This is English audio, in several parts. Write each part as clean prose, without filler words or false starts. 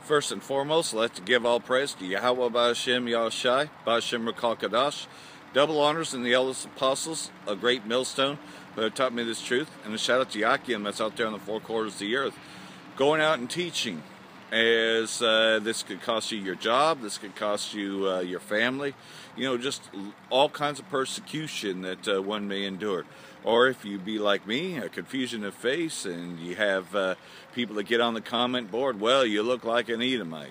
First and foremost, let's give all praise to Yahweh Ba'Hashem Yahushai, Ba'Hashem Rakal Kadash. Double honors in the eldest apostles, a great millstone who have taught me this truth. And a shout out to Yakim that's out there on the four quarters of the earth, going out and teaching. As this could cost you your job, this could cost you your family, just all kinds of persecution that one may endure. Or if you be like me, a confusion of face, and you have people that get on the comment board, well, you look like an Edomite,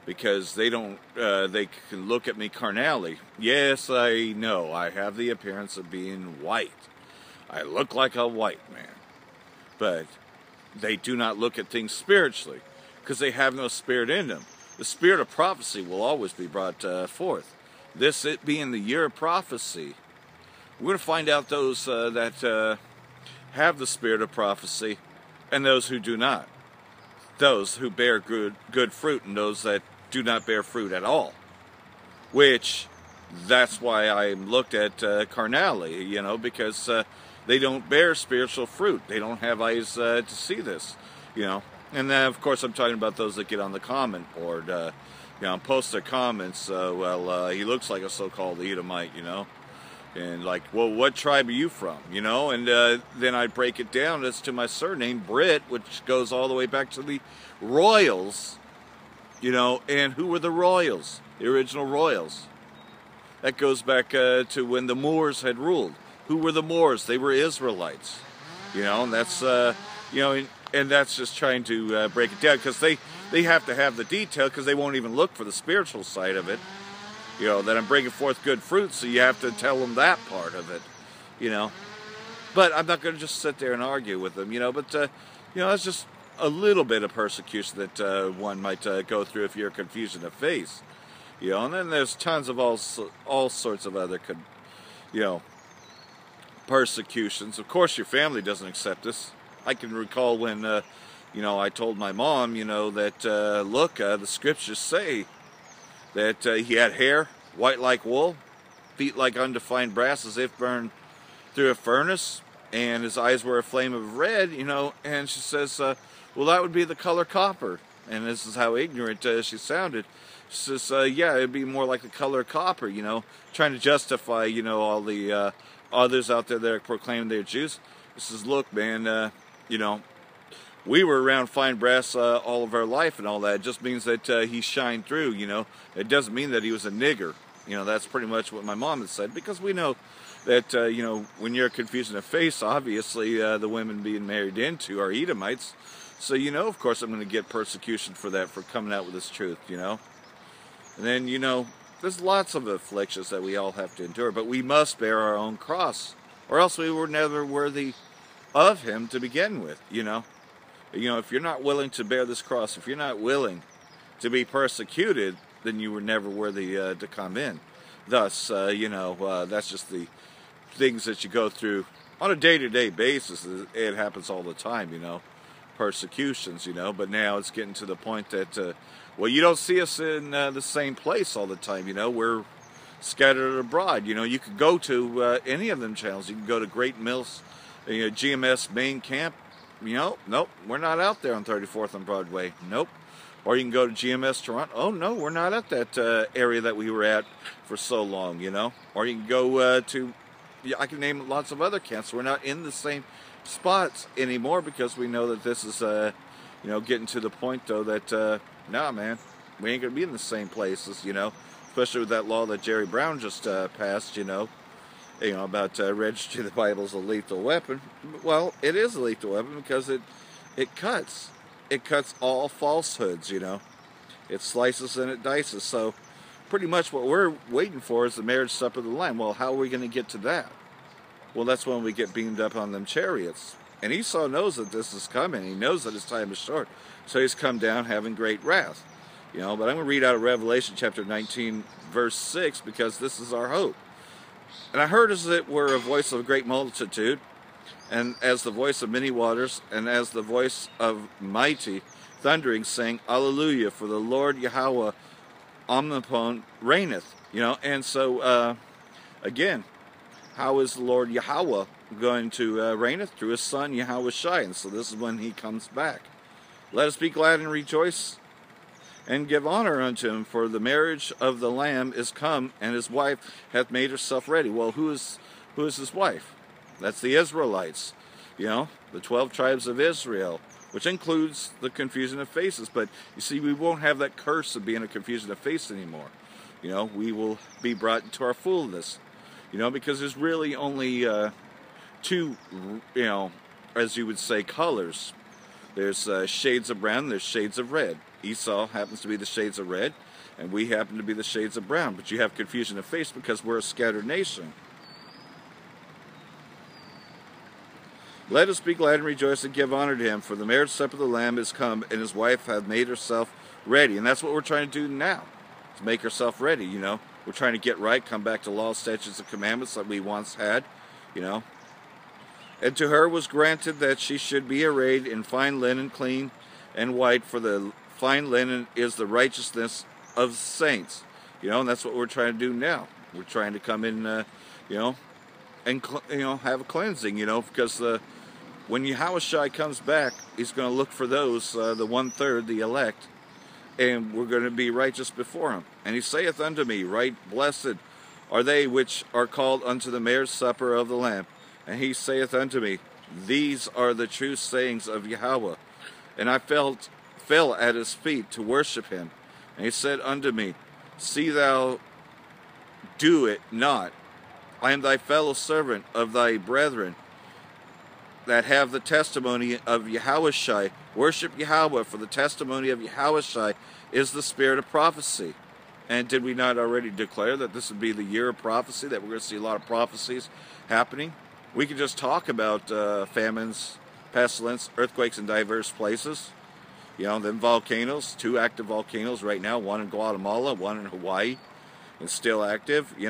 because they don't, they can look at me carnally. Yes, I know, I have the appearance of being white. I look like a white man. But they do not look at things spiritually, because they have no spirit in them. The spirit of prophecy will always be brought forth. This, it being the year of prophecy, we're going to find out those that have the spirit of prophecy and those who do not. Those who bear good fruit and those that do not bear fruit at all. Which, that's why I'm looked at carnally, because they don't bear spiritual fruit. They don't have eyes to see this, And then, of course, I'm talking about those that get on the comment board, post their comments, well, he looks like a so-called Edomite, and like, well, what tribe are you from, and then I break it down as to my surname, Britt, which goes all the way back to the royals, and who were the royals, the original royals? That goes back to when the Moors had ruled. Who were the Moors? They were Israelites, and that's, and that's just trying to break it down, because they have to have the detail, because they won't even look for the spiritual side of it. That I'm bringing forth good fruit, so you have to tell them that part of it, But I'm not going to just sit there and argue with them, but, it's just a little bit of persecution that one might go through if you're confusion of face, and then there's tons of all sorts of other, persecutions. Of course, your family doesn't accept this. I can recall when, I told my mom, that, look, the scriptures say that he had hair white like wool, feet like undefined brass as if burned through a furnace, and his eyes were a flame of red, and she says, well, that would be the color copper. And this is how ignorant she sounded. She says, yeah, it'd be more like the color copper, trying to justify, all the others out there that are proclaiming they're Jews. She says, look, man, we were around fine brass all of our life and all that. It just means that he shined through, It doesn't mean that he was a nigger. That's pretty much what my mom had said, because we know that, when you're confusing a face, obviously the women being married into are Edomites. So, of course I'm going to get persecution for that, for coming out with this truth, And then, there's lots of afflictions that we all have to endure, but we must bear our own cross, or else we were never worthy of him to begin with, If you're not willing to bear this cross, if you're not willing to be persecuted, then you were never worthy to come in. Thus, that's just the things that you go through on a day-to-day basis. It happens all the time, persecutions, But now it's getting to the point that, well, you don't see us in the same place all the time, We're scattered abroad, You could go to any of them channels. You can go to Great Mills, GMS main camp. Nope, we're not out there on 34th on Broadway. Nope. Or you can go to GMS Toronto. Oh, no, we're not at that area that we were at for so long, Or you can go to, I can name lots of other camps. We're not in the same spots anymore, because we know that this is, getting to the point, though, that, nah, man, we ain't going to be in the same places, Especially with that law that Jerry Brown just passed, about registering the Bible as a lethal weapon. Well, it is a lethal weapon because it cuts. It cuts all falsehoods, It slices and it dices. So pretty much what we're waiting for is the marriage supper of the Lamb. Well, how are we going to get to that? Well, that's when we get beamed up on them chariots. And Esau knows that this is coming. He knows that his time is short. So he's come down having great wrath. But I'm going to read out of Revelation chapter 19, verse 6, because this is our hope. And I heard as it were a voice of a great multitude, and as the voice of many waters, and as the voice of mighty thundering, saying, Alleluia, for the Lord Yahweh omnipotent reigneth. And so, again, how is the Lord Yahweh going to reigneth? Through his son Yahweh Shai. And so this is when he comes back. Let us be glad and rejoice and give honor unto him, for the marriage of the Lamb is come, and his wife hath made herself ready. Well, who is his wife? That's the Israelites, the 12 tribes of Israel, which includes the confusion of faces. But you see, we won't have that curse of being a confusion of face anymore. We will be brought into our fullness, because there's really only two, as you would say, colors. There's shades of brown, there's shades of red. Esau happens to be the shades of red, and we happen to be the shades of brown. But you have confusion of face because we're a scattered nation. Let us be glad and rejoice and give honor to him, for the marriage supper of the Lamb is come, and his wife hath made herself ready. And that's what we're trying to do now, to make herself ready, We're trying to get right, come back to law, statutes, and commandments that we once had, And to her was granted that she should be arrayed in fine linen, clean and white, for the fine linen is the righteousness of saints. And that's what we're trying to do now. We're trying to come in, and have a cleansing, because when Yahushua comes back, he's going to look for those, the 1/3, the elect, and we're going to be righteous before him. And he saith unto me, right blessed are they which are called unto the marriage supper of the Lamb. And he saith unto me, these are the true sayings of Yahweh. And I fell at his feet to worship him. And he said unto me, see thou do it not. I am thy fellow servant of thy brethren that have the testimony of Yahushua. Worship Yahweh, for the testimony of Yahushua is the spirit of prophecy. And did we not already declare that this would be the year of prophecy, that we're going to see a lot of prophecies happening? We could just talk about famines, pestilence, earthquakes in diverse places. Then volcanoes, 2 active volcanoes right now, one in Guatemala, one in Hawaii, and still active, We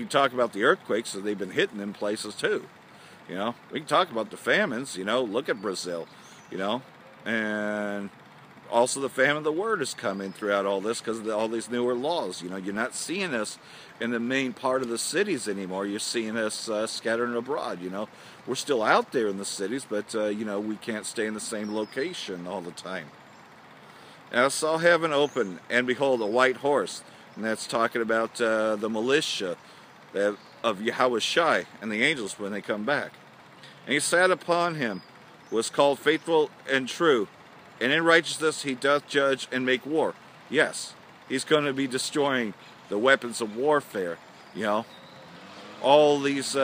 can talk about the earthquakes, so they've been hitting in places too. We can talk about the famines, look at Brazil, and also the famine of the word is coming throughout all this because of all these newer laws. You're not seeing us in the main part of the cities anymore. You're seeing us scattering abroad, We're still out there in the cities, but, we can't stay in the same location all the time. And I saw heaven open, and behold, a white horse. And that's talking about the militia of Yahushua and the angels when they come back. And he sat upon him, was called faithful and true, and in righteousness he doth judge and make war. Yes, he's going to be destroying the weapons of warfare, all these,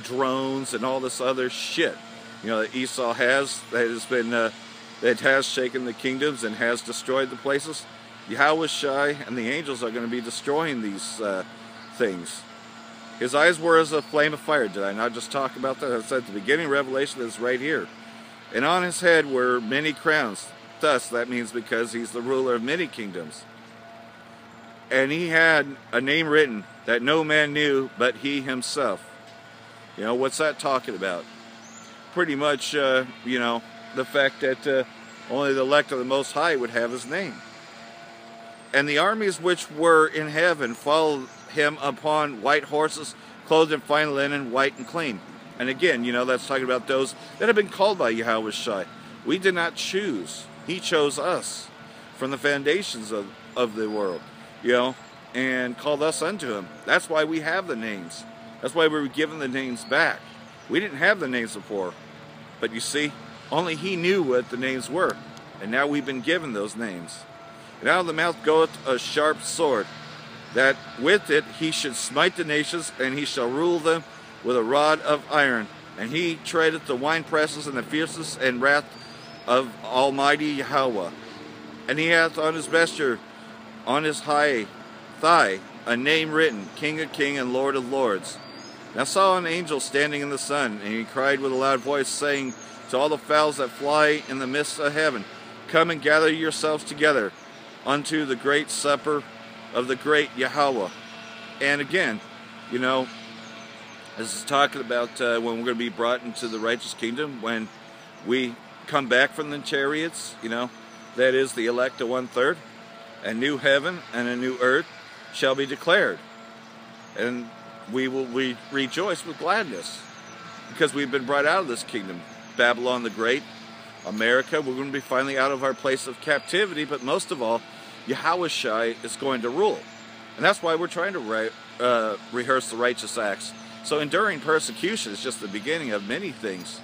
drones and all this other shit, that Esau has, that has shaken the kingdoms and has destroyed the places. Yahushua and the angels are going to be destroying these things. His eyes were as a flame of fire. Did I not just talk about that? I said at the beginning of Revelation, it's right here. And on his head were many crowns. Thus, that means because he's the ruler of many kingdoms. And he had a name written that no man knew but he himself. What's that talking about? Pretty much, the fact that only the elect of the Most High would have his name. And the armies which were in heaven followed him upon white horses, clothed in fine linen, white and clean. And again, that's talking about those that have been called by Yahushua. We did not choose. He chose us from the foundations of the world, and called us unto him. That's why we have the names. That's why we were given the names back. We didn't have the names before. But you see, only he knew what the names were. And now we've been given those names. And out of the mouth goeth a sharp sword, that with it he should smite the nations, and he shall rule them with a rod of iron. And he treadeth the winepresses and the fierceness and wrath of Almighty Yahweh. And he hath on his vesture, on his high thigh, a name written, King of Kings and Lord of Lords. And I saw an angel standing in the sun, and he cried with a loud voice, saying to all the fowls that fly in the midst of heaven, come and gather yourselves together unto the great supper of the great Yahweh. And again, this is talking about when we're going to be brought into the righteous kingdom, when we come back from the chariots, that is the elect of 1/3, a new heaven and a new earth shall be declared. And we will rejoice with gladness because we've been brought out of this kingdom. Babylon the Great, America, we're going to be finally out of our place of captivity, but most of all, Yahushua is going to rule. And that's why we're trying to rehearse the righteous acts. So enduring persecution is just the beginning of many things.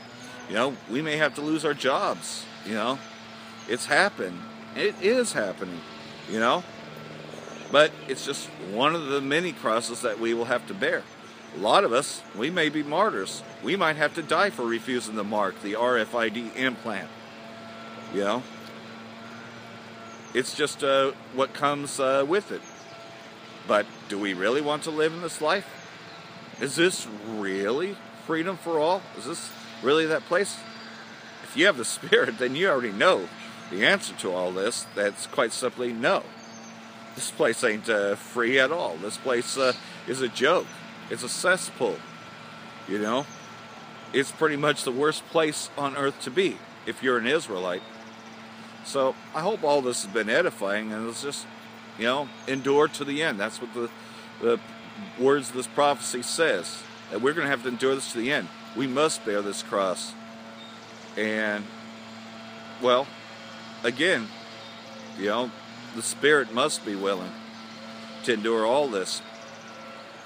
You know, we may have to lose our jobs, you know. It's happened. It is happening, you know. But it's just one of the many crosses that we will have to bear. A lot of us, we may be martyrs. We might have to die for refusing the mark, the RFID implant. You know? It's just what comes with it. But do we really want to live in this life? Is this really freedom for all? Is this really that place? If you have the Spirit, then you already know the answer to all this. That's quite simply no. This place ain't free at all. This place is a joke. It's a cesspool. You know? It's pretty much the worst place on earth to be if you're an Israelite. So I hope all this has been edifying, and it's just, you know, endure to the end. That's what the words of this prophecy says. That we're going to have to endure this to the end. We must bear this cross. And, well, again, you know, the Spirit must be willing to endure all this,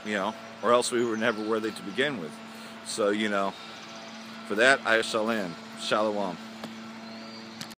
you know, or else we were never worthy to begin with. So, you know, for that I shall end. Shalom.